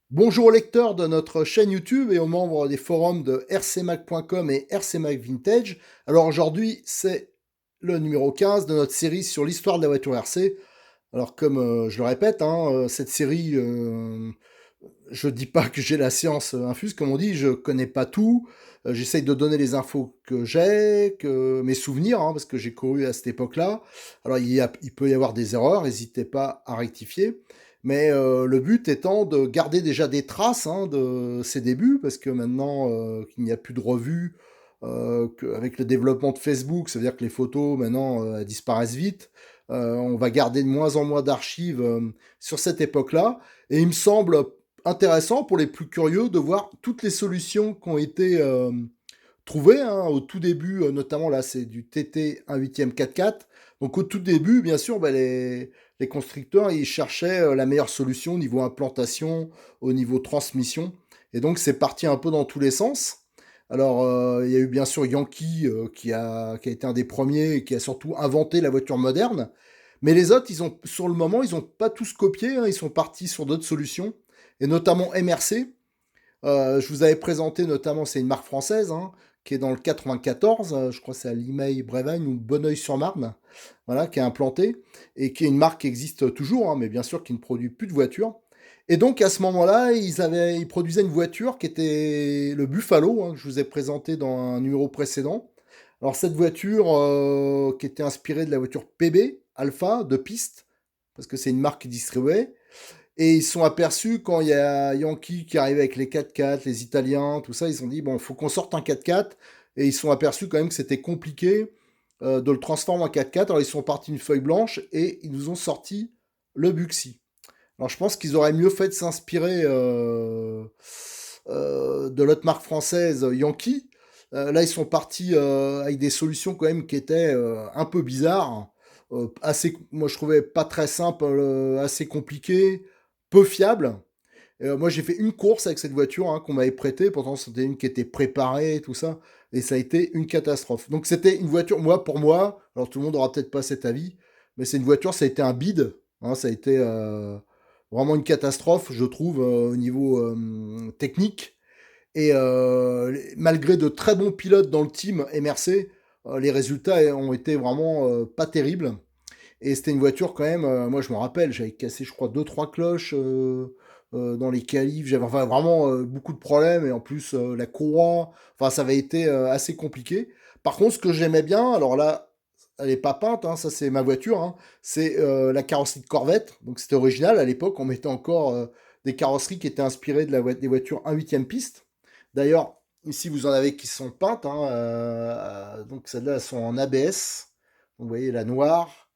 Bonjour aux lecteurs de notre chaîne YouTube et aux membres des forums de rcmac.com et rcmac Vintage. Alors aujourd'hui, c'est le numéro 15 de notre série sur l'histoire de la voiture RC. Alors comme je le répète, cette série, je dis pas que j'ai la science infuse, comme on dit, je connais pas tout. J'essaye de donner les infos que j'ai, que mes souvenirs, parce que j'ai couru à cette époque-là. Alors il peut y avoir des erreurs, n'hésitez pas à rectifier. Mais le but étant de garder déjà des traces de ses débuts, parce que maintenant qu'il n'y a plus de revues, avec le développement de Facebook, ça veut dire que les photos maintenant disparaissent vite. On va garder de moins en moins d'archives sur cette époque-là. Et il me semble intéressant pour les plus curieux de voir toutes les solutions qui ont été trouvées au tout début, notamment là c'est du TT 1/8 4x4. Donc au tout début, bien sûr, les constructeurs ils cherchaient la meilleure solution au niveau implantation, au niveau transmission. Et donc c'est parti un peu dans tous les sens. Alors il y a eu bien sûr Yankee qui a été un des premiers et qui a surtout inventé la voiture moderne. Mais les autres, sur le moment, ils n'ont pas tous copié, ils sont partis sur d'autres solutions, et notamment MRC. Je vous avais présenté notamment, c'est une marque française, qui est dans le 94, je crois que c'est à Limeil-Brévagne ou Bonneuil-sur-Marne, voilà, qui est implantée, et qui est une marque qui existe toujours, mais bien sûr qui ne produit plus de voitures. Et donc à ce moment-là, ils produisaient une voiture qui était le Buffalo, que je vous ai présenté dans un numéro précédent. Alors cette voiture, qui était inspirée de la voiture PB Alpha de piste, parce que c'est une marque qui distribuait, et ils se sont aperçus quand il y a Yankee qui arrivait avec les 4x4, les Italiens, tout ça, ils se sont dit bon, faut qu'on sorte un 4x4, et ils se sont aperçus quand même que c'était compliqué de le transformer en 4x4. Alors ils sont partis d'une feuille blanche et ils nous ont sorti le Buxi. Alors je pense qu'ils auraient mieux fait de s'inspirer de l'autre marque française Yankee. Là ils sont partis avec des solutions quand même qui étaient un peu bizarres, assez, moi je trouvais pas très simple, assez compliqué, peu fiable. Moi j'ai fait une course avec cette voiture qu'on m'avait prêtée, pourtant c'était une qui était préparée et tout ça, et ça a été une catastrophe. Donc c'était une voiture, moi pour moi, alors tout le monde aura peut-être pas cet avis, mais c'est une voiture, ça a été un bide, ça a été vraiment une catastrophe, je trouve, au niveau technique. Et malgré de très bons pilotes dans le team MRC, les résultats ont été vraiment pas terribles. Et c'était une voiture quand même, moi je me rappelle, j'avais cassé je crois deux trois cloches dans les qualifs, j'avais enfin, vraiment beaucoup de problèmes, et en plus la courroie, enfin ça avait été assez compliqué. Par contre ce que j'aimais bien, alors là elle est pas peinte, ça c'est ma voiture, c'est la carrosserie de Corvette, donc c'était original, à l'époque on mettait encore des carrosseries qui étaient inspirées des voitures 1/8 piste. D'ailleurs ici vous en avez qui sont peintes, donc celles-là elles sont en ABS, donc vous voyez la noire,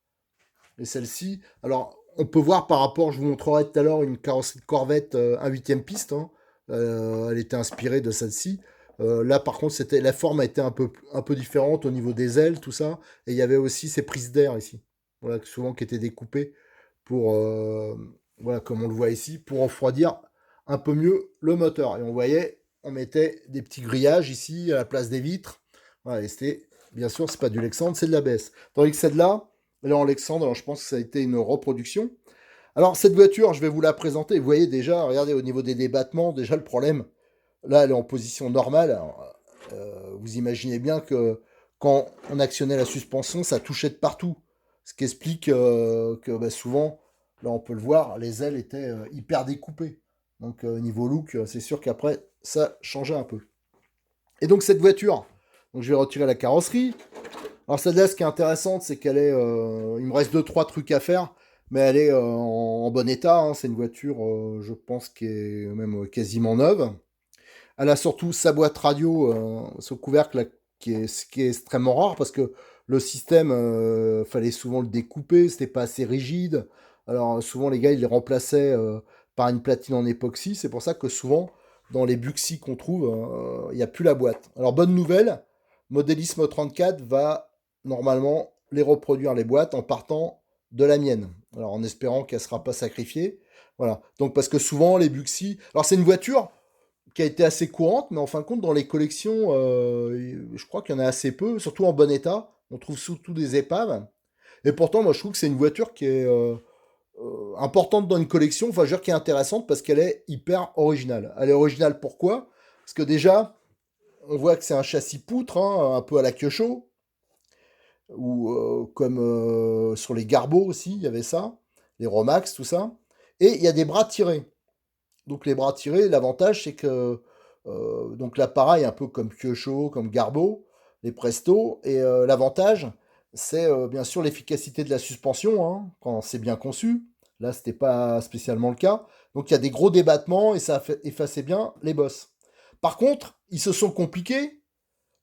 et celle-ci, alors on peut voir par rapport, je vous montrerai tout à l'heure une carrosserie de Corvette 1/8 piste, elle était inspirée de celle-ci. Là par contre c'était la forme a été un peu différente au niveau des ailes, tout ça, et il y avait aussi ces prises d'air ici, voilà, souvent qui étaient découpées pour, voilà, comme on le voit ici, pour refroidir un peu mieux le moteur. Et on voyait, on mettait des petits grillages ici à la place des vitres, voilà, et c'était, bien sûr c'est pas du Lexandre, c'est de la l'ABS. Tandis que celle-là, là, en Alexandre, alors je pense que ça a été une reproduction. Alors, cette voiture, je vais vous la présenter. Vous voyez déjà, regardez, au niveau des débattements, déjà le problème, là, elle est en position normale. Alors, vous imaginez bien que quand on actionnait la suspension, ça touchait de partout. Ce qui explique que souvent, là, on peut le voir, les ailes étaient hyper découpées. Donc, niveau look, c'est sûr qu'après, ça changeait un peu. Et donc, cette voiture, donc je vais retirer la carrosserie. Alors celle-là, ce qui est intéressante, c'est qu'elle est... il me reste deux trois trucs à faire, mais elle est en bon état, C'est une voiture, je pense, qui est même quasiment neuve. Elle a surtout sa boîte radio, ce couvercle là, qui est extrêmement rare, parce que le système, fallait souvent le découper, c'était pas assez rigide. Alors souvent, les gars, ils les remplaçaient par une platine en époxy. C'est pour ça que souvent, dans les Buxi qu'on trouve, il n'y a plus la boîte. Alors bonne nouvelle, Modélisme 34 va normalement les reproduire les boîtes en partant de la mienne. Alors en espérant qu'elle ne sera pas sacrifiée. Voilà. Donc parce que souvent les Buxi. Alors c'est une voiture qui a été assez courante, mais en fin de compte, dans les collections, je crois qu'il y en a assez peu, surtout en bon état. On trouve surtout des épaves. Et pourtant, moi, je trouve que c'est une voiture qui est importante dans une collection, enfin, je veux dire qui est intéressante parce qu'elle est hyper originale. Elle est originale pourquoi? Parce que déjà, on voit que c'est un châssis poutre, hein, un peu à la Kyosho, ou comme sur les Garbo aussi, il y avait ça, les Romax, tout ça. Et il y a des bras tirés. Donc les bras tirés, l'avantage c'est que donc l'appareil un peu comme Kyosho, comme Garbo, les Presto, et l'avantage c'est bien sûr l'efficacité de la suspension hein, quand c'est bien conçu. Là c'était pas spécialement le cas. Donc il y a des gros débattements et ça effaçait bien les bosses. Par contre, ils se sont compliqués.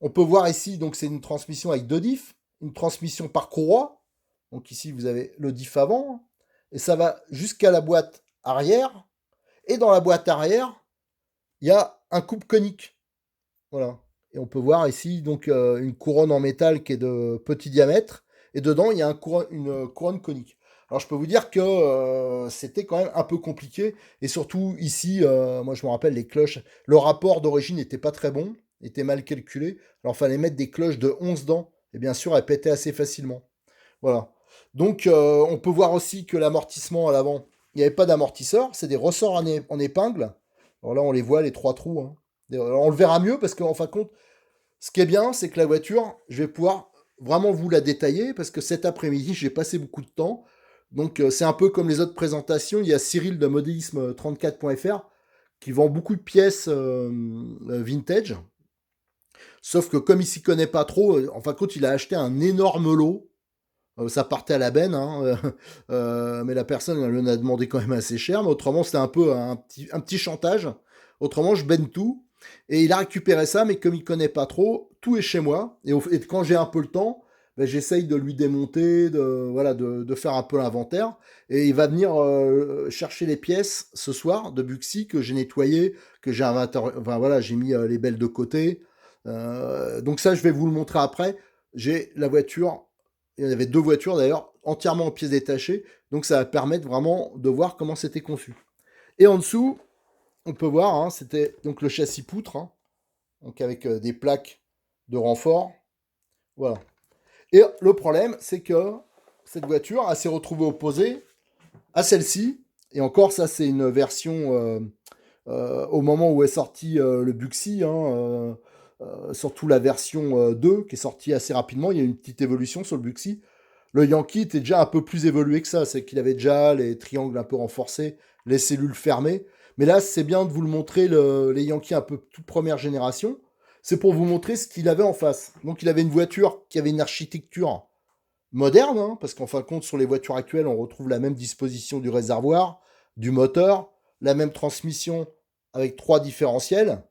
On peut voir ici donc c'est une transmission avec deux diffs, une transmission par courroie. Donc ici vous avez le diff avant et ça va jusqu'à la boîte arrière et dans la boîte arrière, il y a un coupe conique. Voilà. Et on peut voir ici donc une couronne en métal qui est de petit diamètre. Et dedans, il y a une couronne conique. Alors je peux vous dire que c'était quand même un peu compliqué. Et surtout ici, moi je me rappelle les cloches. Le rapport d'origine n'était pas très bon, était mal calculé. Alors il fallait mettre des cloches de 11 dents. Et bien sûr, elles pétaient assez facilement. Voilà. Donc on peut voir aussi que l'amortissement à l'avant, il n'y avait pas d'amortisseur, c'est des ressorts en épingle. Alors là on les voit les trois trous. Hein. Alors, on le verra mieux parce qu'en fin de compte, ce qui est bien, c'est que la voiture, je vais pouvoir vraiment vous la détailler parce que cet après-midi j'ai passé beaucoup de temps. Donc c'est un peu comme les autres présentations. Il y a Cyril de modélisme34.fr qui vend beaucoup de pièces vintage. Sauf que comme il s'y connaît pas trop, en fin de compte il a acheté un énorme lot. Ça partait à la benne, hein, mais la personne elle en a demandé quand même assez cher. Mais autrement, c'était un peu un petit chantage. Autrement, je benne tout. Et il a récupéré ça, mais comme il connaît pas trop, tout est chez moi. Et quand j'ai un peu le temps, ben, j'essaye de lui démonter, voilà, de faire un peu l'inventaire. Et il va venir chercher les pièces ce soir de Buxi que j'ai nettoyé, que j'ai enfin voilà, j'ai mis les belles de côté. Donc ça, je vais vous le montrer après. J'ai la voiture il y avait deux voitures d'ailleurs, entièrement en pièces détachées. Donc ça va permettre vraiment de voir comment c'était conçu. Et en dessous, on peut voir, hein, c'était donc le châssis poutre, hein, donc avec des plaques de renfort. Voilà. Et le problème, c'est que cette voiture, elle s'est retrouvée opposée à celle-ci. Et encore, ça, c'est une version au moment où est sorti le Buxi, hein, surtout la version 2 qui est sortie assez rapidement. Il y a eu une petite évolution sur le Buxi. Le Yankee était déjà un peu plus évolué que ça, c'est qu'il avait déjà les triangles un peu renforcés, les cellules fermées. Mais là, c'est bien de vous le montrer, les Yankees un peu toute première génération. C'est pour vous montrer ce qu'il avait en face. Donc il avait une voiture qui avait une architecture moderne, hein, parce qu'en fin de compte, sur les voitures actuelles, on retrouve la même disposition du réservoir, du moteur, la même transmission avec trois différentiels.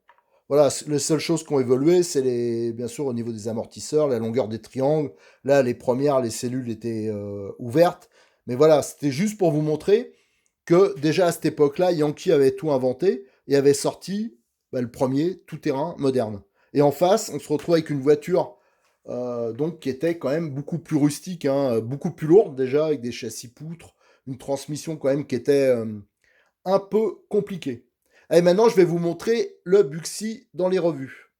Voilà, les seules choses qui ont évolué, c'est bien sûr au niveau des amortisseurs, la longueur des triangles. Là, les premières, les cellules étaient ouvertes. Mais voilà, c'était juste pour vous montrer que déjà à cette époque-là, Yankee avait tout inventé et avait sorti le premier tout-terrain moderne. Et en face, on se retrouve avec une voiture donc qui était quand même beaucoup plus rustique, hein, beaucoup plus lourde déjà, avec des châssis poutres, une transmission quand même qui était un peu compliquée. Et maintenant, je vais vous montrer le Buxi dans les revues.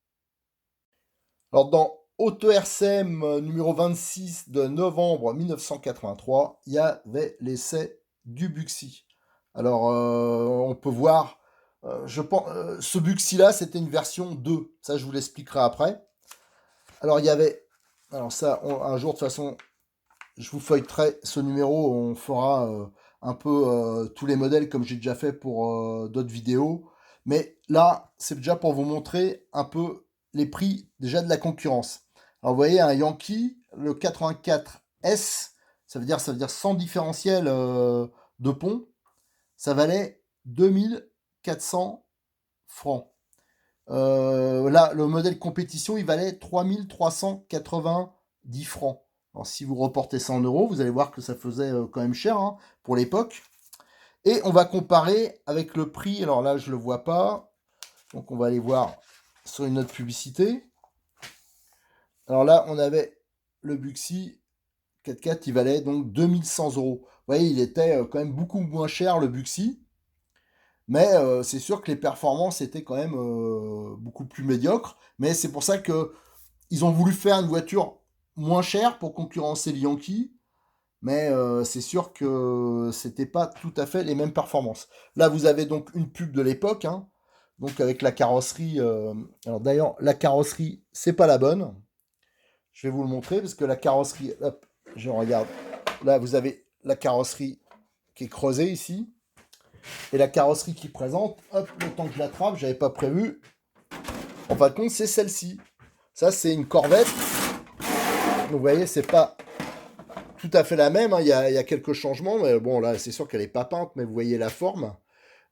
Alors, dans Auto RCM numéro 26 de novembre 1983, il y avait l'essai du Buxi. Alors, on peut voir, je pense, ce Buxi-là, c'était une version 2. Ça, je vous l'expliquerai après. Alors, il y avait, alors ça, un jour, de toute façon, je vous feuilleterai ce numéro, on fera un peu tous les modèles comme j'ai déjà fait pour d'autres vidéos. Mais là, c'est déjà pour vous montrer un peu les prix déjà de la concurrence. Alors vous voyez un Yankee, le 84S, ça veut dire sans différentiel de pont, ça valait 2400 francs. Là, le modèle compétition, il valait 3390 francs. Alors, si vous reportez ça en euros, vous allez voir que ça faisait quand même cher hein, pour l'époque. Et on va comparer avec le prix. Alors là, je ne le vois pas. Donc on va aller voir sur une autre publicité. Alors là, on avait le Buxi 4x4, il valait donc 2100 euros. Vous voyez, il était quand même beaucoup moins cher le Buxi, mais c'est sûr que les performances étaient quand même beaucoup plus médiocres. Mais c'est pour ça que ils ont voulu faire une voiture moins chère pour concurrencer le Yankee, mais c'est sûr que c'était pas tout à fait les mêmes performances. Là, vous avez donc une pub de l'époque, hein, donc avec la carrosserie. Alors d'ailleurs, la carrosserie, c'est pas la bonne. Je vais vous le montrer parce que la carrosserie, hop, je regarde. Là, vous avez la carrosserie qui est creusée ici. Et la carrosserie qui présente, hop, le temps que je l'attrape, j'avais pas prévu. En fin de compte, c'est celle-ci. Ça, c'est une Corvette. Donc, vous voyez, c'est pas tout à fait la même. Hein. Il y a quelques changements. Mais bon, là, c'est sûr qu'elle est pas peinte, mais vous voyez la forme.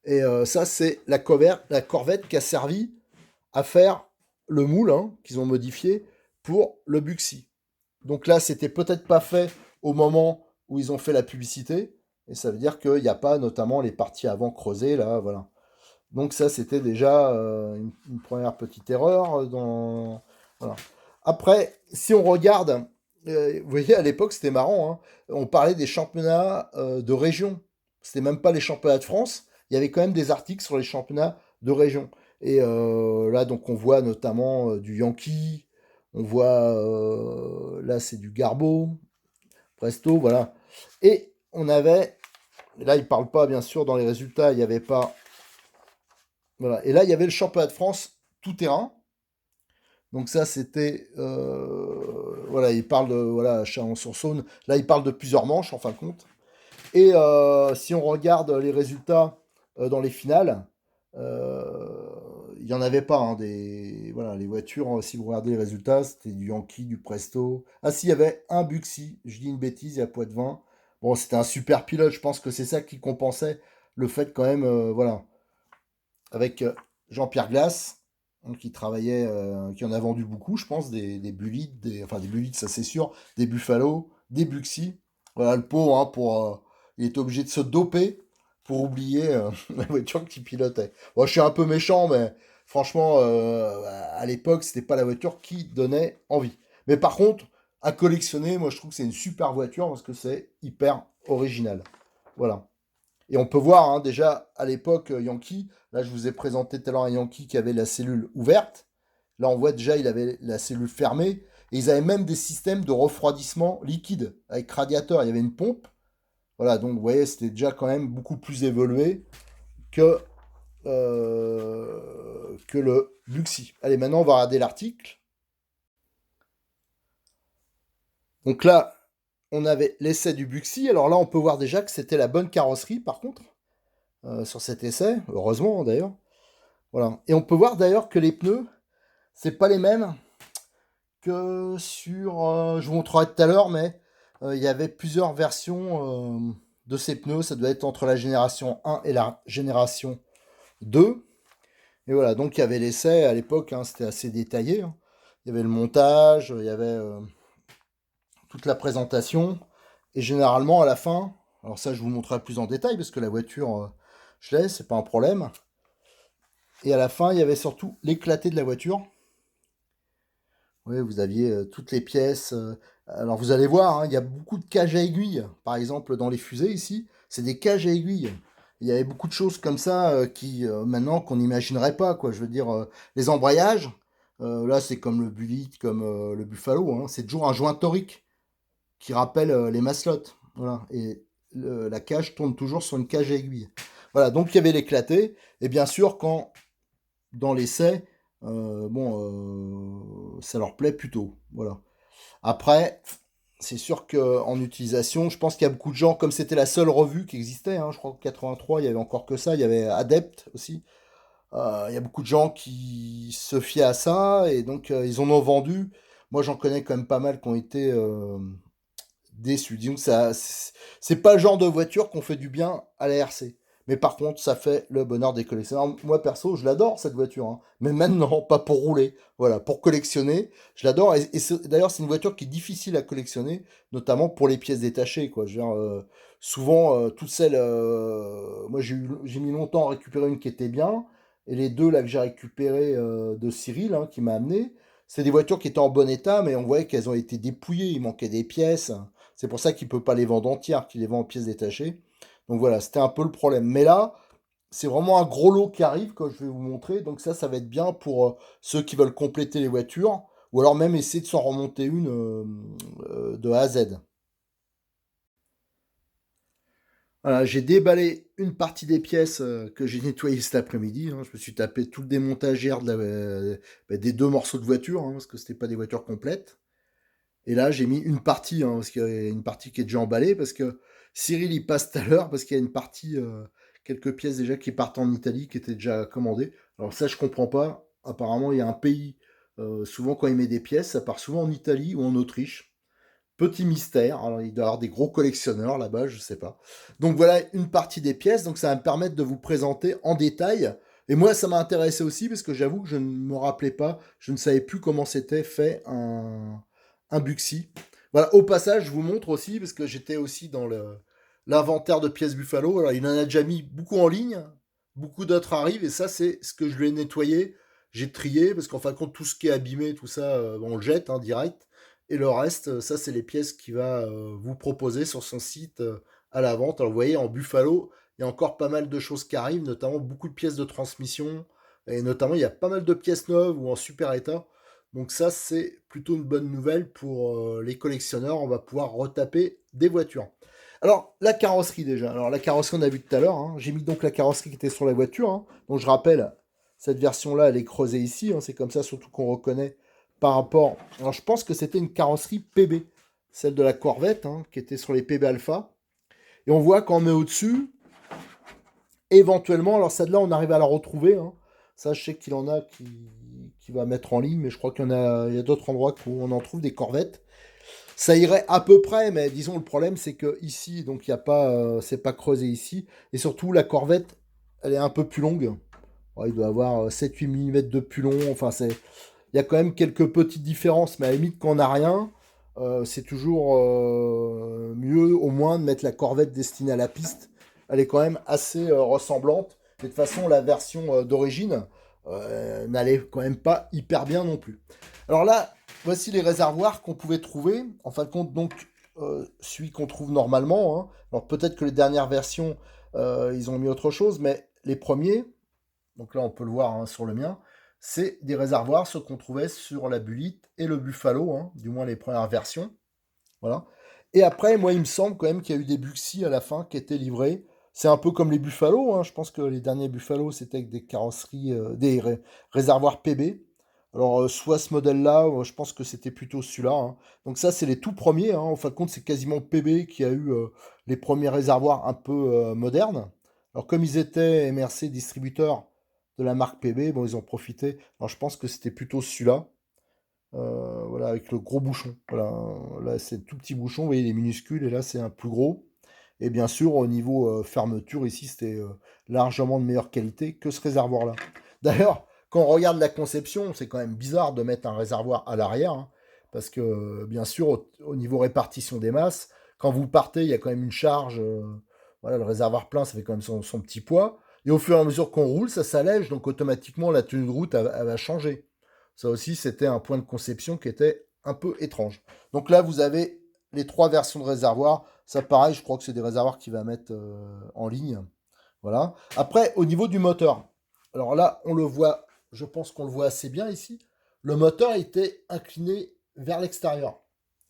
Et ça, c'est la Corvette qui a servi à faire le moule hein, qu'ils ont modifié pour le Buxi. Donc là, c'était peut-être pas fait au moment où ils ont fait la publicité. Et ça veut dire qu'il n'y a pas notamment les parties avant creusées, là, voilà. Donc ça, c'était déjà une première petite erreur. Voilà. Après, si on regarde, vous voyez, à l'époque, c'était marrant, hein, on parlait des championnats de région. C'était même pas les championnats de France. Il y avait quand même des articles sur les championnats de région. Et là, donc, on voit notamment du Yankee, on voit, là, c'est du Garbo, Presto, voilà. Et on avait, là, il parle pas, bien sûr, dans les résultats, il n'y avait pas voilà. Et là, il y avait le championnat de France tout terrain. Donc ça, c'était... voilà, il parle de... Voilà, Chalon-sur-Saône. Là, il parle de plusieurs manches, en fin de compte. Et si on regarde les résultats dans les finales, il n'y en avait pas. Hein, voilà, les voitures, si vous regardez les résultats, c'était du Yankee, du Presto. Ah si, il y avait un Buxi. Je dis une bêtise, il y a Poitvin. Bon, c'était un super pilote. Je pense que c'est ça qui compensait le fait quand même... voilà avec Jean-Pierre Glass, hein, qui travaillait, qui en a vendu beaucoup, je pense, des Bullets, enfin des Bullets, ça c'est sûr, des Buffalo, des Buxi. Voilà, le pauvre, hein, il était obligé de se doper pour oublier la voiture qu'il pilotait. Bon, je suis un peu méchant, mais franchement, à l'époque, c'était pas la voiture qui donnait envie. Mais par contre, à collectionner, moi je trouve que c'est une super voiture parce que c'est hyper original. Voilà. Et on peut voir hein, déjà à l'époque Yankee, là je vous ai présenté tout à l'heure un Yankee qui avait la cellule ouverte. Là on voit déjà il avait la cellule fermée. Et ils avaient même des systèmes de refroidissement liquide avec radiateur. Il y avait une pompe. Voilà, donc vous voyez, c'était déjà quand même beaucoup plus évolué que le Buxi. Allez, maintenant on va regarder l'article. Donc là, on avait l'essai du Buxi. Alors là, on peut voir déjà que c'était la bonne carrosserie par contre. Sur cet essai, heureusement d'ailleurs. Voilà. Et on peut voir d'ailleurs que les pneus, c'est pas les mêmes que sur. Je vous montrerai tout à l'heure, mais il y avait plusieurs versions de ces pneus. Ça doit être entre la génération 1 et la génération 2. Et voilà, donc il y avait l'essai à l'époque, hein, c'était assez détaillé. Hein. Il y avait le montage, il y avait toute la présentation. Et généralement, à la fin, alors ça, je vous montrerai plus en détail parce que la voiture, je l'ai, c'est pas un problème. Et à la fin, il y avait surtout l'éclaté de la voiture. Oui, vous aviez toutes les pièces. Alors vous allez voir, hein, il y a beaucoup de cages à aiguilles. Par exemple, dans les fusées ici, c'est des cages à aiguilles. Il y avait beaucoup de choses comme ça qui, maintenant, qu'on n'imaginerait pas, quoi. Je veux dire, les embrayages, là, c'est comme le Bullitt, comme le Buffalo. Hein, c'est toujours un joint torique qui rappelle les maslottes. Voilà. Et la cage tourne toujours sur une cage à aiguilles. Voilà, donc il y avait l'éclaté. Et bien sûr, quand dans l'essai, ça leur plaît plutôt. Voilà. Après, c'est sûr qu'en utilisation, je pense qu'il y a beaucoup de gens, comme c'était la seule revue qui existait, hein, je crois qu'en 83, il y avait encore que ça, il y avait Adept aussi. Il y a beaucoup de gens qui se fiaient à ça et donc ils en ont vendu. Moi, j'en connais quand même pas mal qui ont été déçus. Disons que c'est pas le genre de voiture qu'on fait du bien à la RC. Mais par contre, ça fait le bonheur des collectionneurs. Moi, perso, je l'adore, cette voiture. Hein. Mais maintenant, pas pour rouler. Voilà, pour collectionner, je l'adore. Et d'ailleurs, c'est une voiture qui est difficile à collectionner, notamment pour les pièces détachées. Quoi. Je veux dire, souvent, toutes celles... moi, j'ai mis longtemps à récupérer une qui était bien. et les deux là que j'ai récupérés de Cyril, hein, qui m'a amené, c'est des voitures qui étaient en bon état, mais on voyait qu'elles ont été dépouillées, il manquait des pièces. C'est pour ça qu'il peut pas les vendre entières, qu'il les vend en pièces détachées. Donc voilà, c'était un peu le problème. Mais là, c'est vraiment un gros lot qui arrive, que je vais vous montrer. Donc ça va être bien pour ceux qui veulent compléter les voitures, ou alors même essayer de s'en remonter une de A à Z. Voilà, j'ai déballé une partie des pièces que j'ai nettoyées cet après-midi, hein. Je me suis tapé tout le démontage des deux morceaux de voiture, hein, parce que c'était pas des voitures complètes. Et là, j'ai mis une partie, hein, parce qu'il y a une partie qui est déjà emballée, parce que Cyril il passe tout à l'heure, parce qu'il y a une partie, quelques pièces déjà qui partent en Italie, qui étaient déjà commandées. Alors ça, je comprends pas. Apparemment, il y a un pays, souvent quand il met des pièces, ça part souvent en Italie ou en Autriche. Petit mystère. Alors, il doit y avoir des gros collectionneurs là-bas, je sais pas. Donc voilà une partie des pièces. Donc ça va me permettre de vous présenter en détail. Et moi, ça m'a intéressé aussi parce que j'avoue que je ne me rappelais pas, je ne savais plus comment c'était fait un Buxi. Voilà, au passage, je vous montre aussi, parce que j'étais aussi dans l'inventaire de pièces Buffalo. Alors, il en a déjà mis beaucoup en ligne, beaucoup d'autres arrivent, et ça, c'est ce que je lui ai nettoyé. J'ai trié, parce qu'en fin de compte, tout ce qui est abîmé, tout ça, on le jette hein, direct. Et le reste, ça, c'est les pièces qu'il va vous proposer sur son site à la vente. Alors, vous voyez, en Buffalo, il y a encore pas mal de choses qui arrivent, notamment beaucoup de pièces de transmission. Et notamment, il y a pas mal de pièces neuves ou en super état. Donc ça, c'est plutôt une bonne nouvelle pour les collectionneurs. On va pouvoir retaper des voitures. Alors, la carrosserie déjà. Alors, la carrosserie, on a vu tout à l'heure, hein. J'ai mis donc la carrosserie qui était sur la voiture, hein. Donc, je rappelle, cette version-là, elle est creusée ici, hein. C'est comme ça, surtout qu'on reconnaît par rapport... Alors, je pense que c'était une carrosserie PB, celle de la Corvette, hein, qui était sur les PB Alpha. Et on voit quand on met au-dessus, éventuellement, alors celle-là, on arrive à la retrouver, hein. Ça, je sais qu'il en a qui va mettre en ligne, mais je crois il y a d'autres endroits où on en trouve des Corvettes. Ça irait à peu près, mais disons le problème c'est que ici, donc il y a pas, c'est pas creusé ici, et surtout la Corvette, elle est un peu plus longue. Ouais, il doit avoir 7-8 mm de plus long. Enfin, il y a quand même quelques petites différences, mais à la limite quand on n'a rien, c'est toujours mieux au moins de mettre la Corvette destinée à la piste. Elle est quand même assez ressemblante. Et de toute façon, la version d'origine n'allait quand même pas hyper bien non plus. Alors là, voici les réservoirs qu'on pouvait trouver. En fin de compte, donc, celui qu'on trouve normalement, hein. Alors peut-être que les dernières versions, ils ont mis autre chose, mais les premiers, donc là on peut le voir hein, sur le mien, c'est des réservoirs, ceux qu'on trouvait sur la Bulite et le Buffalo, hein, du moins les premières versions. Voilà. Et après, moi, il me semble quand même qu'il y a eu des Buxi à la fin qui étaient livrés. C'est un peu comme les Buffalo, hein. Je pense que les derniers Buffalo, c'était avec des carrosseries, réservoirs PB. Alors, soit ce modèle-là, je pense que c'était plutôt celui-là, hein. Donc ça, c'est les tout premiers, hein. En fin de compte, c'est quasiment PB qui a eu les premiers réservoirs un peu modernes. Alors, comme ils étaient MRC distributeurs de la marque PB, bon, ils ont profité. Alors, je pense que c'était plutôt celui-là. Voilà, avec le gros bouchon. Voilà, là c'est tout petit bouchon, vous voyez, il est minuscule, et là c'est un plus gros. Et bien sûr, au niveau fermeture, ici c'était largement de meilleure qualité que ce réservoir-là. D'ailleurs, quand on regarde la conception, c'est quand même bizarre de mettre un réservoir à l'arrière, hein, parce que bien sûr, au niveau répartition des masses, quand vous partez, il y a quand même une charge. Voilà, le réservoir plein, ça fait quand même son petit poids. Et au fur et à mesure qu'on roule, ça s'allège, donc automatiquement la tenue de route elle va changer. Ça aussi, c'était un point de conception qui était un peu étrange. Donc là, vous avez les trois versions de réservoirs. Ça, pareil, je crois que c'est des réservoirs qu'il va mettre en ligne. Voilà. Après, au niveau du moteur. Alors là, on le voit, je pense qu'on le voit assez bien ici. Le moteur était incliné vers l'extérieur.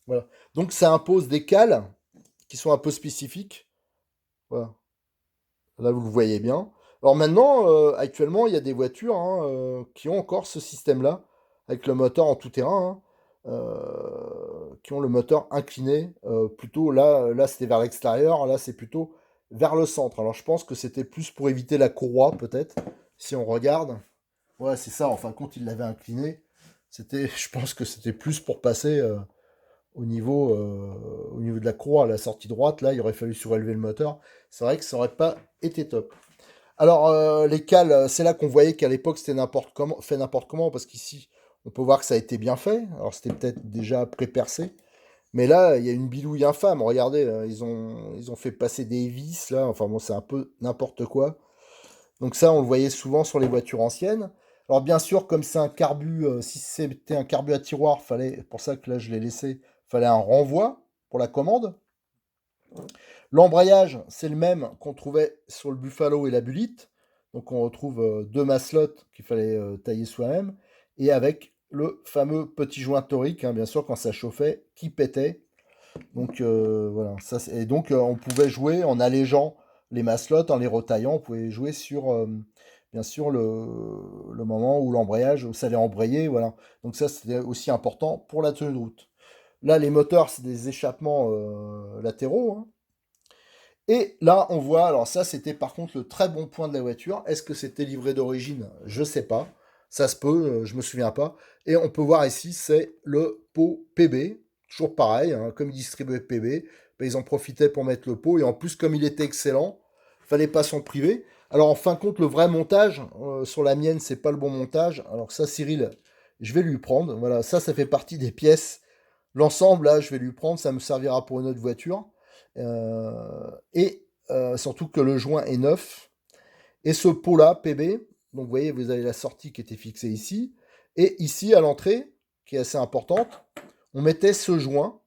Voilà. Donc ça impose des cales qui sont un peu spécifiques. Voilà. Là, vous le voyez bien. Alors maintenant, actuellement, il y a des voitures hein, qui ont encore ce système-là, avec le moteur en tout terrain, hein, qui ont le moteur incliné. Plutôt là c'était vers l'extérieur, là c'est plutôt vers le centre. Alors je pense que c'était plus pour éviter la courroie, peut-être, si on regarde. Ouais, c'est ça, en fin de compte, il l'avait incliné. Je pense que c'était plus pour passer au niveau de la croix à la sortie droite, là, il aurait fallu surélever le moteur. C'est vrai que ça aurait pas été top. Alors, les cales, c'est là qu'on voyait qu'à l'époque, c'était n'importe comment, fait n'importe comment, parce qu'ici, on peut voir que ça a été bien fait. Alors, c'était peut-être déjà pré-percé. Mais là, il y a une bidouille infâme. Regardez, ils ont fait passer des vis, là. Enfin, bon, c'est un peu n'importe quoi. Donc ça, on le voyait souvent sur les voitures anciennes. Alors bien sûr, comme c'est un carbu, si c'était un carbu à tiroir, fallait, pour ça que là je l'ai laissé, fallait un renvoi pour la commande. L'embrayage, c'est le même qu'on trouvait sur le Buffalo et la Bullitt. Donc on retrouve deux maslottes qu'il fallait tailler soi-même. Et avec le fameux petit joint torique, hein, bien sûr, quand ça chauffait, qui pétait. Donc voilà. Et donc on pouvait jouer en allégeant les maslottes, en les retaillant. On pouvait jouer sur, bien sûr, le moment où l'embrayage, où ça allait embrayer. Voilà. Donc ça, c'était aussi important pour la tenue de route. Là, les moteurs, c'est des échappements latéraux, hein. Et là, on voit, alors ça, c'était par contre le très bon point de la voiture. Est-ce que c'était livré d'origine? Je sais pas. Ça se peut, je me souviens pas. Et on peut voir ici, c'est le pot PB. Toujours pareil, hein, comme ils distribuaient PB, ben, ils en profitaient pour mettre le pot. Et en plus, comme il était excellent, fallait pas s'en priver. Alors en fin de compte, le vrai montage, sur la mienne, c'est pas le bon montage. Alors ça, Cyril, je vais lui prendre. Voilà, ça fait partie des pièces. L'ensemble, là, je vais lui prendre, ça me servira pour une autre voiture. Surtout que le joint est neuf. Et ce pot-là, PB, donc vous voyez, vous avez la sortie qui était fixée ici. Et ici, à l'entrée, qui est assez importante, on mettait ce joint,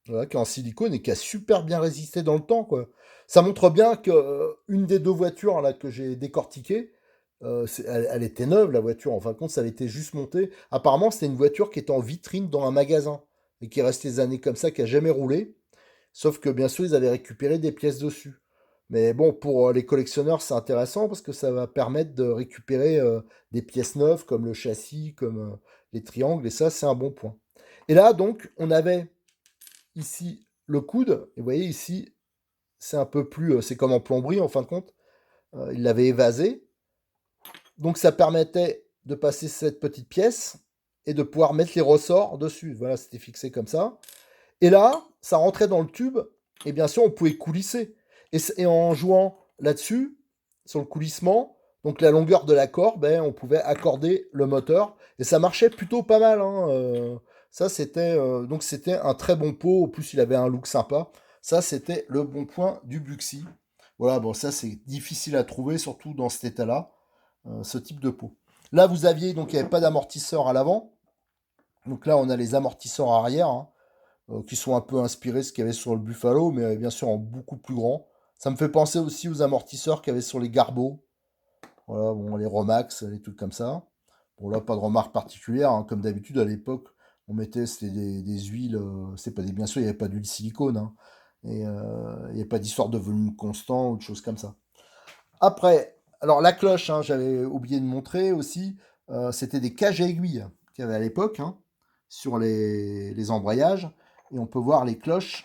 voilà, qui est en silicone et qui a super bien résisté dans le temps, quoi. Ça montre bien que une des deux voitures là, que j'ai décortiquées, elle était neuve, la voiture. En fin de compte, ça avait été juste monté. Apparemment, c'était une voiture qui était en vitrine dans un magasin et qui est restée des années comme ça, qui a jamais roulé. Sauf que bien sûr, ils avaient récupéré des pièces dessus. Mais bon, pour les collectionneurs, c'est intéressant parce que ça va permettre de récupérer des pièces neuves comme le châssis, comme les triangles, et ça, c'est un bon point. Et là, donc, on avait ici le coude, et vous voyez ici, c'est un peu plus, c'est comme en plomberie en fin de compte, il l'avait évasé, donc ça permettait de passer cette petite pièce et de pouvoir mettre les ressorts dessus. Voilà, c'était fixé comme ça. Et là, ça rentrait dans le tube, et bien sûr, on pouvait coulisser. Et en jouant là-dessus, sur le coulissement, donc la longueur de l'accord, ben, on pouvait accorder le moteur, et ça marchait plutôt pas mal, hein. Ça, c'était donc c'était un très bon pot. En plus, il avait un look sympa. Ça, c'était le bon point du Buxi. Voilà, bon, ça, c'est difficile à trouver, surtout dans cet état-là, ce type de pot. Là, vous aviez, donc, il n'y avait pas d'amortisseur à l'avant. Donc là, on a les amortisseurs arrière, hein, qui sont un peu inspirés de ce qu'il y avait sur le Buffalo, mais bien sûr en beaucoup plus grand. Ça me fait penser aussi aux amortisseurs qu'il y avait sur les Garbo. Voilà, bon, les Romax, les trucs comme ça. Bon, là, pas de remarque particulière, hein. Comme d'habitude, à l'époque, on mettait, c'était des huiles, c'est pas des, bien sûr, il n'y avait pas d'huile silicone, hein. Et il n'y avait pas d'histoire de volume constant ou de choses comme ça. Après, alors la cloche, hein, j'avais oublié de montrer aussi, c'était des cages à aiguilles qu'il y avait à l'époque, hein, sur les embrayages. Et on peut voir les cloches.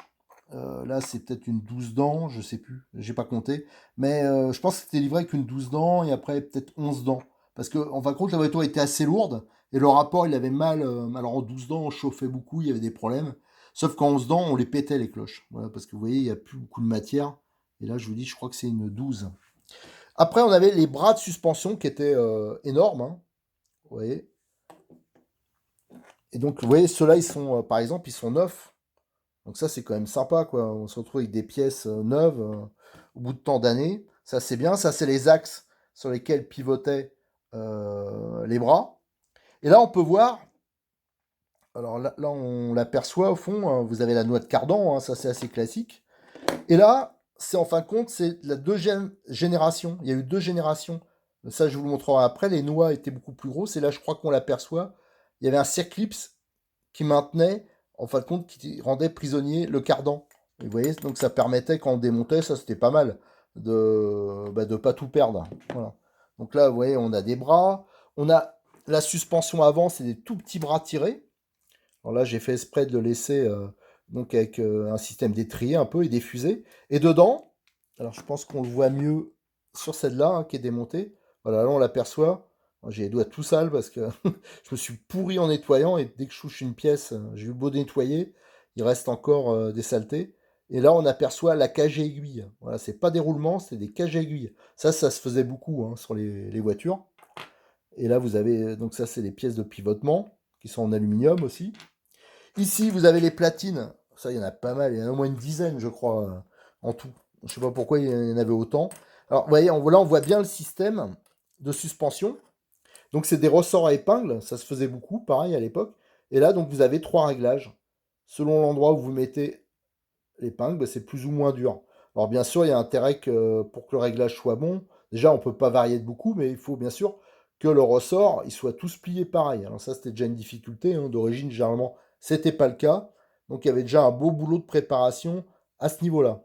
Là, c'est peut-être une 12 dents, je sais plus, j'ai pas compté. Mais je pense que c'était livré avec une 12 dents et après peut-être 11 dents. Parce que, en fin de compte, la voiture était assez lourde et le rapport, il avait mal. Alors en 12 dents, on chauffait beaucoup, il y avait des problèmes. Sauf qu'en 11 dents, on les pétait les cloches. Voilà, parce que vous voyez, il n'y a plus beaucoup de matière. Et là, je vous dis, je crois que c'est une 12. Après, on avait les bras de suspension qui étaient énormes, hein, vous voyez. Et donc, vous voyez, ceux-là, ils sont, par exemple, ils sont neufs. Donc ça, c'est quand même sympa, quoi. On se retrouve avec des pièces neuves au bout de tant d'années. Ça, c'est bien. Ça, c'est les axes sur lesquels pivotaient les bras. Et là, on peut voir, alors là, on l'aperçoit au fond, hein, vous avez la noix de cardan, hein, ça c'est assez classique. Et là, c'est en fin de compte, c'est la deuxième génération. Il y a eu deux générations. Ça, je vous le montrerai après. Les noix étaient beaucoup plus grosses. Et là, je crois qu'on l'aperçoit. Il y avait un circlips qui maintenait, en fin de compte, qui rendait prisonnier le cardan. Et vous voyez, donc ça permettait, quand on démontait, ça c'était pas mal, de pas tout perdre. Voilà. Donc là, vous voyez, on a des bras. On a la suspension avant, c'est des tout petits bras tirés. Alors là, j'ai fait exprès de le laisser donc avec un système d'étrier un peu et des fusées. Et dedans, alors je pense qu'on le voit mieux sur celle-là, hein, qui est démontée. Voilà, là on l'aperçoit. J'ai les doigts tout sales parce que je me suis pourri en nettoyant et dès que je touche une pièce, j'ai eu beau nettoyer, il reste encore des saletés. Et là, on aperçoit la cage à aiguille. Voilà, c'est pas des roulements, c'est des cages à aiguille. Ça se faisait beaucoup, hein, sur les voitures. Et là, vous avez, donc ça, c'est les pièces de pivotement qui sont en aluminium aussi. Ici, vous avez les platines. Ça, il y en a pas mal. Il y en a au moins une dizaine, je crois, en tout. Je sais pas pourquoi il y en avait autant. Alors, vous voyez, là, on voit bien le système de suspension. Donc, c'est des ressorts à épingles. Ça se faisait beaucoup, pareil, à l'époque. Et là, donc, vous avez 3 réglages. Selon l'endroit où vous mettez l'épingle, c'est plus ou moins dur. Alors, bien sûr, il y a intérêt que pour que le réglage soit bon, déjà, on ne peut pas varier de beaucoup, mais il faut bien sûr que le ressort, il soit tous pliés pareil. Alors, ça, c'était déjà une difficulté. D'origine, généralement, c'était pas le cas. Donc, il y avait déjà un beau boulot de préparation à ce niveau-là.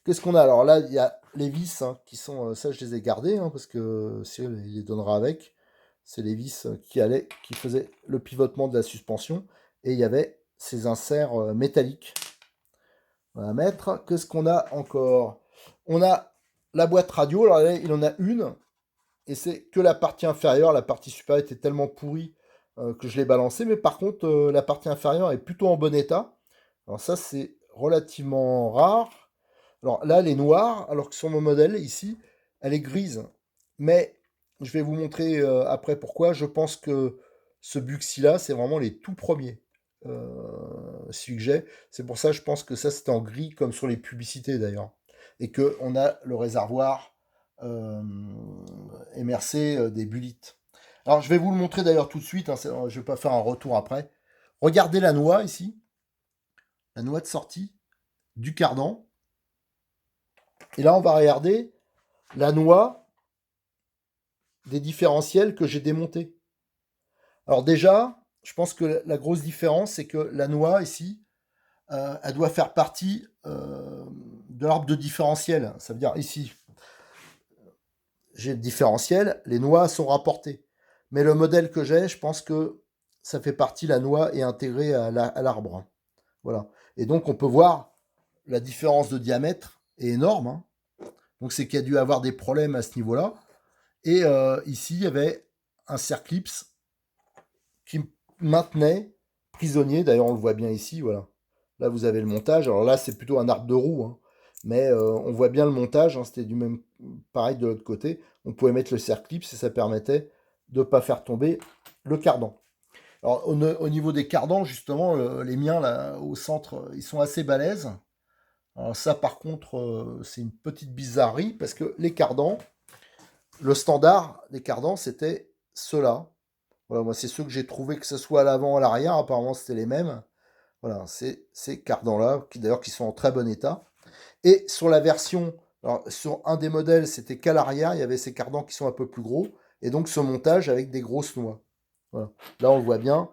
Qu'est-ce qu'on a? Alors là, il y a les vis qui sont. Ça, je les ai gardées parce que Cyril il les donnera avec. C'est les vis qui faisaient le pivotement de la suspension. Et il y avait ces inserts métalliques. On va mettre. Qu'est-ce qu'on a encore? On a la boîte radio. Alors là, il en a une. Et c'est que la partie inférieure. La partie supérieure était tellement pourrie que je l'ai balancée. Mais par contre, la partie inférieure est plutôt en bon état. Alors ça, c'est relativement rare. Alors là, elle est noire, alors que sur mon modèle, ici, elle est grise. Mais je vais vous montrer après pourquoi. Je pense que ce Buxi-là, c'est vraiment les tout premiers. Celui que j'ai. C'est pour ça, je pense que ça, c'était en gris, comme sur les publicités d'ailleurs. Et qu'on a le réservoir euh, MRC des Bulites. Alors, je vais vous le montrer d'ailleurs tout de suite. Je ne vais pas faire un retour après. Regardez la noix ici. La noix de sortie du cardan. Et là, on va regarder la noix des différentiels que j'ai démontés. Alors déjà, je pense que la grosse différence, c'est que la noix ici, elle doit faire partie de l'arbre de différentiel. Ça veut dire ici, j'ai le différentiel, les noix sont rapportées. Mais le modèle que j'ai, je pense que ça fait partie, la noix est intégrée à l'arbre. Voilà. Et donc on peut voir la différence de diamètre est énorme. Donc c'est qu'il y a dû avoir des problèmes à ce niveau-là. Et ici, il y avait un circlips qui maintenait prisonnier. D'ailleurs, on le voit bien ici. Voilà. Là, vous avez le montage. Alors là, c'est plutôt un arbre de roue. Mais on voit bien le montage. C'était du même pareil de l'autre côté. On pouvait mettre le circlips et ça permettait de ne pas faire tomber le cardan. Alors, au niveau des cardans, justement, les miens, là, au centre, ils sont assez balèzes. Alors ça, par contre, c'est une petite bizarrerie parce que les cardans, le standard des cardans, c'était ceux-là. Voilà, moi, c'est ceux que j'ai trouvé, que ce soit à l'avant ou à l'arrière. Apparemment, c'était les mêmes. Voilà, c'est ces cardans-là, qui d'ailleurs qui sont en très bon état. Et sur la version, alors sur un des modèles, c'était qu'à l'arrière, il y avait ces cardans qui sont un peu plus gros. Et donc ce montage avec des grosses noix. Voilà. Là, on le voit bien.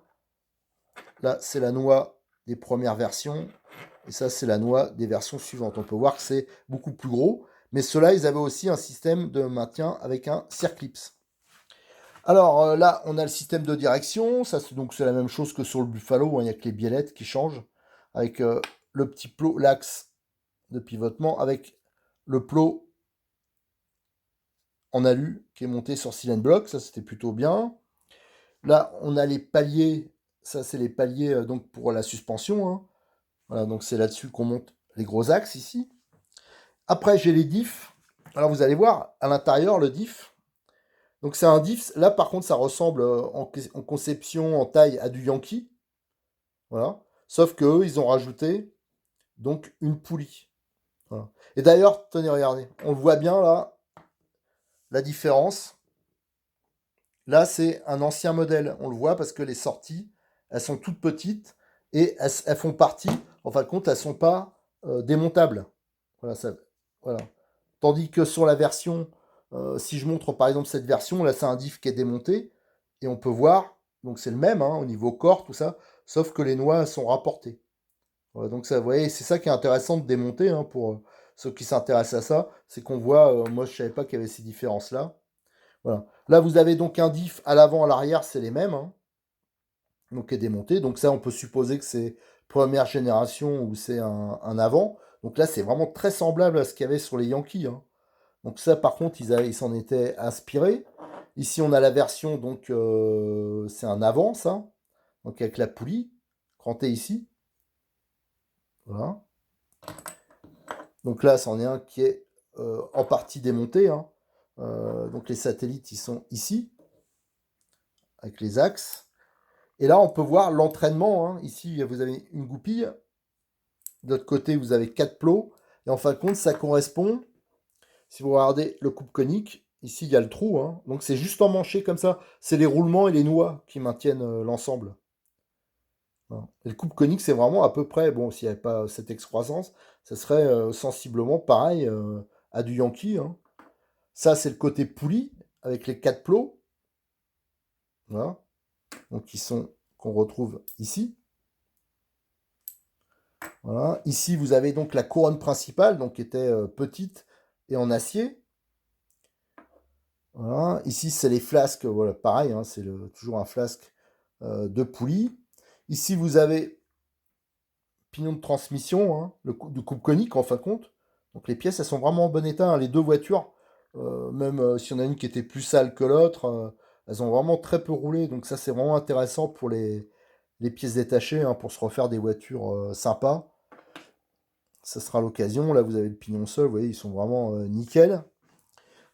Là, c'est la noix des premières versions. Et ça, c'est la noix des versions suivantes. On peut voir que c'est beaucoup plus gros. Mais ceux-là, ils avaient aussi un système de maintien avec un circlips. Alors là, on a le système de direction. Ça, donc c'est la même chose que sur le Buffalo. Il n'y a que les biellettes qui changent. Avec le petit plot, l'axe de pivotement, avec le plot en alu qui est monté sur cylindre block. Ça, c'était plutôt bien. Là, on a les paliers. Ça, c'est les paliers donc pour la suspension. Voilà, donc c'est là-dessus qu'on monte les gros axes ici. Après, j'ai les diffs. Alors, vous allez voir, à l'intérieur, le diff. Donc, c'est un diff. Là, par contre, ça ressemble en conception, en taille, à du Yankee. Voilà. Sauf qu'eux, ils ont rajouté donc une poulie. Voilà. Et d'ailleurs, tenez, regardez. On le voit bien là, la différence. Là, c'est un ancien modèle. On le voit parce que les sorties, elles sont toutes petites et elles font partie, en fin de compte, elles ne sont pas démontables. Voilà, ça, voilà. Tandis que sur la version, si je montre par exemple cette version, là c'est un diff qui est démonté, et on peut voir, donc c'est le même au niveau corps, tout ça, sauf que les noix sont rapportées. Voilà, donc ça, vous voyez, c'est ça qui est intéressant de démonter pour ceux qui s'intéressent à ça, c'est qu'on voit, moi je savais pas qu'il y avait ces différences-là. Voilà. Là vous avez donc un diff à l'avant, à l'arrière, c'est les mêmes, donc qui est démonté. Donc ça on peut supposer que c'est première génération ou c'est un avant. Donc là c'est vraiment très semblable à ce qu'il y avait sur les Yankees. Donc ça, par contre, ils s'en étaient inspirés. Ici, on a la version, donc c'est un avant, ça. Donc avec la poulie, cranté ici. Voilà. Donc là, c'en est un qui est en partie démonté. Donc les satellites, ils sont ici, avec les axes. Et là, on peut voir l'entraînement. Ici, vous avez une goupille. De l'autre côté, vous avez 4 plots. Et en fin de compte, ça correspond Si vous regardez le coupe conique, ici il y a le trou, hein, donc c'est juste emmanché comme ça. C'est les roulements et les noix qui maintiennent l'ensemble. Hein. Et le coupe conique, c'est vraiment à peu près, bon, s'il n'y avait pas cette excroissance, ça serait sensiblement pareil à du Yankee. Hein. Ça, c'est le côté poulie avec les 4 plots, voilà, donc qu'on retrouve ici. Voilà. Ici, vous avez donc la couronne principale, donc qui était petite et en acier. Voilà. Ici, c'est les flasques, voilà, pareil, hein, c'est toujours un flasque de poulie. Ici, vous avez pignon de transmission, hein, du coupe conique en fin de compte. Donc les pièces, elles sont vraiment en bon état. Hein. Les deux voitures, même s'il y en a une qui était plus sale que l'autre, elles ont vraiment très peu roulé. Donc ça, c'est vraiment intéressant pour les pièces détachées, hein, pour se refaire des voitures sympas. Ça sera l'occasion. Là, vous avez le pignon seul, vous voyez, ils sont vraiment nickel.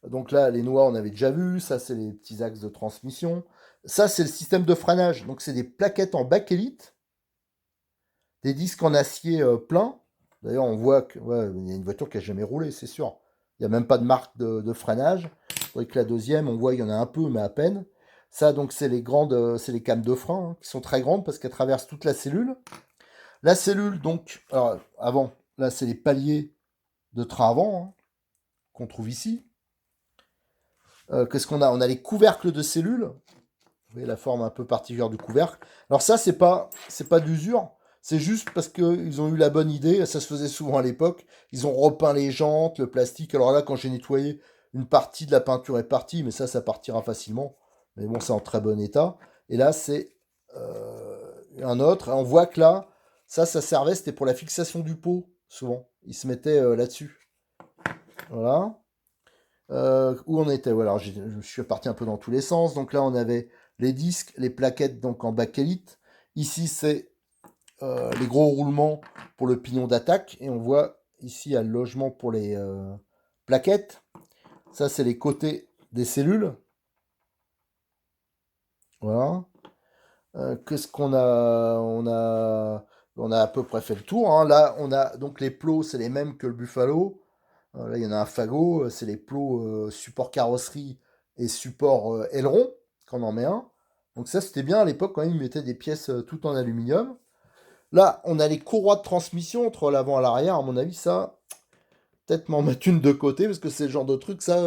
Donc là, les noix, on avait déjà vu. Ça, c'est les petits axes de transmission. Ça, c'est le système de freinage. Donc, c'est des plaquettes en bakélite, des disques en acier plein. D'ailleurs, on voit qu'il y a une voiture qui n'a jamais roulé, c'est sûr. Il n'y a même pas de marque de freinage. Vous que la deuxième, on voit qu'il y en a un peu, mais à peine. Ça, donc, c'est les cames de frein, hein, qui sont très grandes parce qu'elles traversent toute la cellule. La cellule, donc, alors, avant, là, c'est les paliers de train avant, hein, qu'on trouve ici. Qu'est-ce qu'on a? On a les couvercles de cellules. Vous voyez la forme un peu particulière du couvercle. Alors ça, c'est pas d'usure. C'est juste parce qu'ils ont eu la bonne idée. Ça se faisait souvent à l'époque. Ils ont repeint les jantes, le plastique. Alors là, quand j'ai nettoyé, une partie de la peinture est partie, mais ça partira facilement. Mais bon, c'est en très bon état. Et là, c'est un autre. Et on voit que là, ça servait, c'était pour la fixation du pot, souvent. Ils se mettaient là-dessus. Voilà. Où on était, voilà, je suis parti un peu dans tous les sens. Donc là, on avait les disques, les plaquettes donc en bakélite. Ici, c'est les gros roulements pour le pignon d'attaque. Et on voit ici, il y a le logement pour les plaquettes. Ça, c'est les côtés des cellules. Voilà. Qu'est-ce qu'on a on a à peu près fait le tour. Hein. Là, on a donc les plots, c'est les mêmes que le Buffalo. Là, il y en a un fagot, c'est les plots support carrosserie et support aileron, qu'on en met un. Donc ça, c'était bien à l'époque quand même, ils mettaient des pièces tout en aluminium. Là, on a les courroies de transmission entre l'avant et l'arrière. À mon avis, ça, peut-être m'en mettre une de côté, parce que c'est le genre de truc, ça,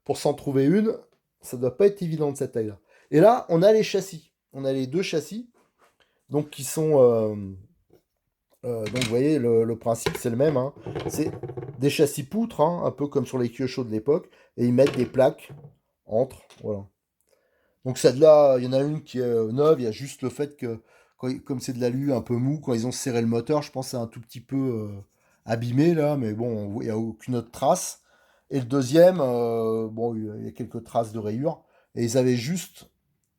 pour s'en trouver une, ça doit pas être évident de cette taille-là. Et là, on a les châssis. On a les deux châssis, donc qui sont... donc vous voyez, le principe c'est le même. Hein. C'est des châssis poutres, hein, un peu comme sur les Kyosho de l'époque, et ils mettent des plaques entre. Voilà. Donc celle-là, il y en a une qui est neuve, il y a juste le fait que, comme c'est de l'alu un peu mou, quand ils ont serré le moteur, je pense que c'est un tout petit peu abîmé là, mais bon, il n'y a aucune autre trace. Et le deuxième, bon, il y a quelques traces de rayures. Et ils avaient juste,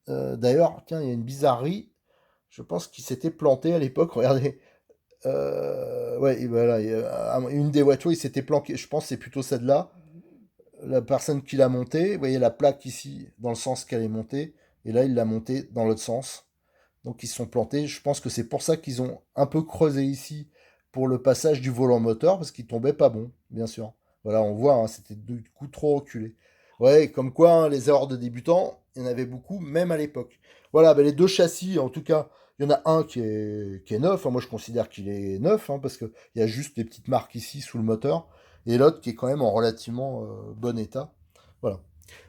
d'ailleurs, tiens, il y a une bizarrerie. Je pense qu'ils s'étaient plantés à l'époque. Regardez, ouais, et voilà, une des voitures, il s'était planqué. Je pense que c'est plutôt celle-là. La personne qui l'a montée, vous voyez la plaque ici, dans le sens qu'elle est montée. Et là, il l'a montée dans l'autre sens. Donc, ils se sont plantés. Je pense que c'est pour ça qu'ils ont un peu creusé ici pour le passage du volant moteur, parce qu'il tombait pas bon, bien sûr. Voilà, on voit, hein, c'était du coup trop reculé. Ouais, comme quoi, hein, les erreurs de débutants, il y en avait beaucoup, même à l'époque. Voilà, ben, les deux châssis, en tout cas, il y en a un qui est neuf. Hein, moi, je considère qu'il est neuf, hein, parce qu'il y a juste des petites marques ici sous le moteur. Et l'autre qui est quand même en relativement bon état. Voilà.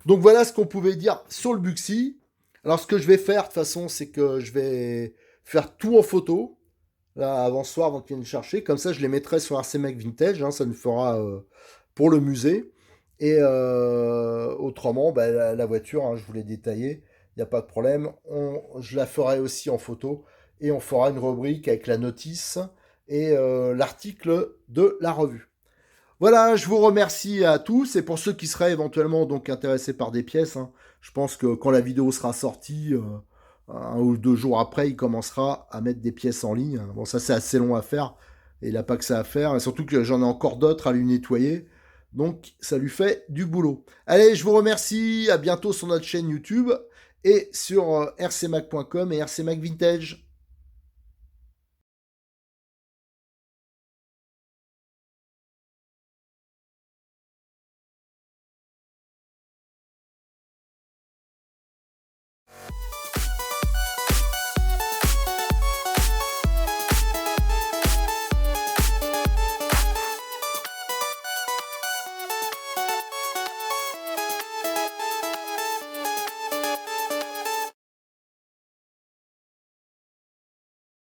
Donc voilà ce qu'on pouvait dire sur le Buxi. Alors ce que je vais faire de toute façon, c'est que je vais faire tout en photo, là avant ce soir, avant qu'ils viennent le chercher. Comme ça, je les mettrai sur RC Mac Vintage, hein, ça nous fera pour le musée. Et autrement, bah, la voiture, hein, je vous l'ai détaillé, il n'y a pas de problème. Je la ferai aussi en photo et on fera une rubrique avec la notice et l'article de la revue. Voilà, je vous remercie à tous et pour ceux qui seraient éventuellement donc intéressés par des pièces, hein, je pense que quand la vidéo sera sortie, 1 ou 2 jours après, il commencera à mettre des pièces en ligne. Bon, ça c'est assez long à faire et il n'a pas que ça à faire, et surtout que j'en ai encore d'autres à lui nettoyer, donc ça lui fait du boulot. Allez, je vous remercie, à bientôt sur notre chaîne YouTube et sur rcmac.com et RCMac Vintage.